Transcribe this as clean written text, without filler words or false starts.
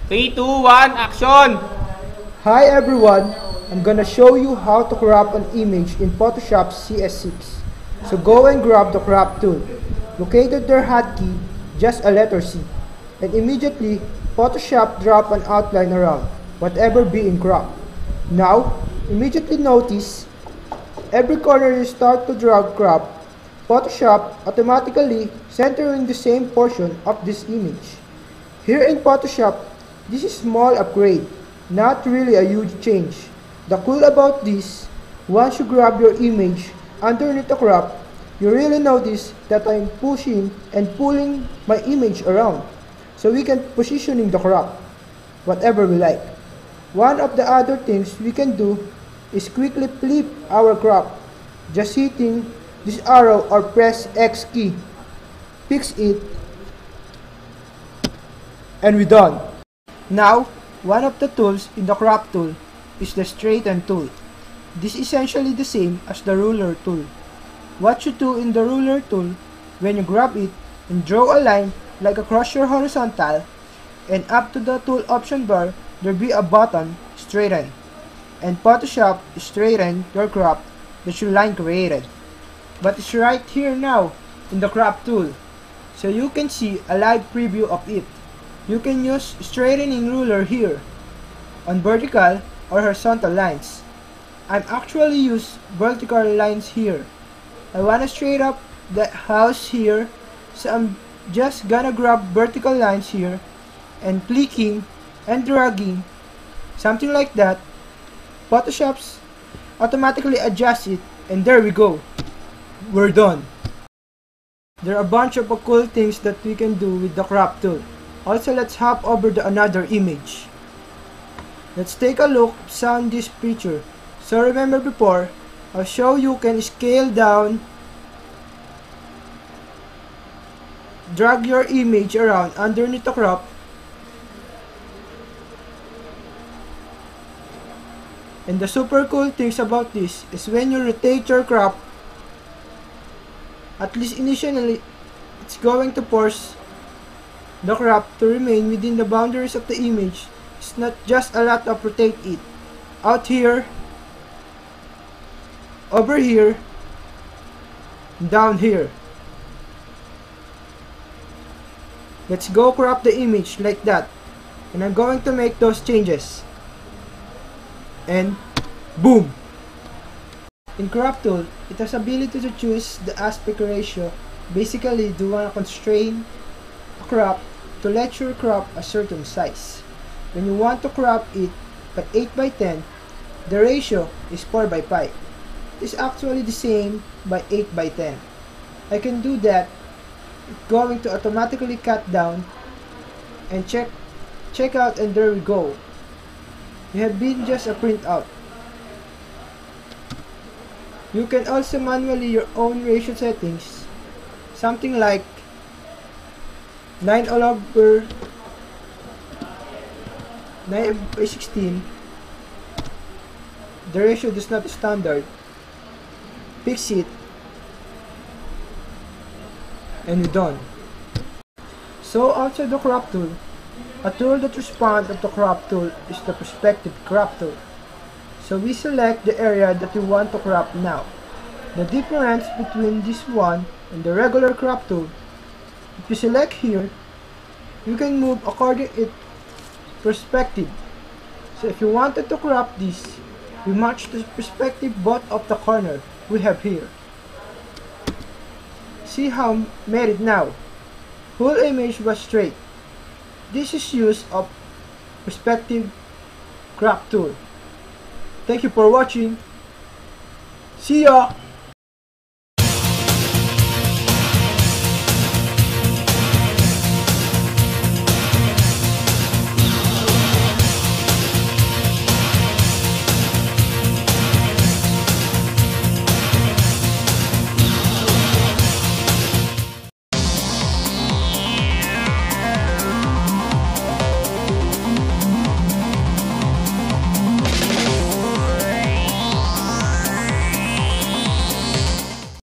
3, 2, 1, action! Hi everyone, I'm gonna show you how to crop an image in Photoshop CS6. So go and grab the crop tool. Located their hotkey, just a letter C. And immediately, Photoshop drop an outline around whatever being cropped. Now, immediately notice, every corner you start to drag crop, Photoshop automatically centering the same portion of this image. Here in Photoshop, this is small upgrade, not really a huge change. The cool about this, once you grab your image underneath the crop, you really notice that I'm pushing and pulling my image around, so we can positioning the crop, whatever we like. One of the other things we can do is quickly flip our crop, just hitting this arrow or press X key, fix it, and we're done. Now, one of the tools in the crop tool is the straighten tool. This is essentially the same as the ruler tool. What you do in the ruler tool, when you grab it and draw a line like across your horizontal, and up to the tool option bar, there be a button, straighten. And Photoshop straighten your crop that your line created. But it's right here now in the crop tool, so you can see a live preview of it. You can use straightening ruler here on vertical or horizontal lines. I'm actually use vertical lines here. I wanna straight up the house here, so I'm just gonna grab vertical lines here and clicking and dragging, something like that. Photoshop's automatically adjusts it, and there we go. We're done. There are a bunch of cool things that we can do with the crop tool. Also, let's hop over to another image. Let's take a look at this picture. So remember before, I'll show you can scale down, drag your image around underneath the crop, and the super cool things about this is when you rotate your crop, at least initially, it's going to force the crop to remain within the boundaries of the image. It's not just a lot of rotate it. Out here, over here, down here. Let's go crop the image like that. And I'm going to make those changes. And boom! In crop tool, it has ability to choose the aspect ratio. Basically, do you want to constrain a crop to let your crop a certain size. When you want to crop it at 8 by 10, the ratio is 4 by 5. It's actually the same by 8 by 10. I can do that. It's going to automatically cut down and check out, and there we go. You have been just a printout. You can also manually your own ratio settings, something like 9 all over 9 by 16. The ratio is not standard. Fix it, and we're done. So outside the crop tool, a tool that responds of the crop tool is the perspective crop tool. So we select the area that we want to crop now. The difference between this one and the regular crop tool, if you select here, you can move according to its perspective. So if you wanted to crop this, we match the perspective both of the corner we have here. See how made it now. Whole image was straight. This is use of perspective crop tool. Thank you for watching. See ya!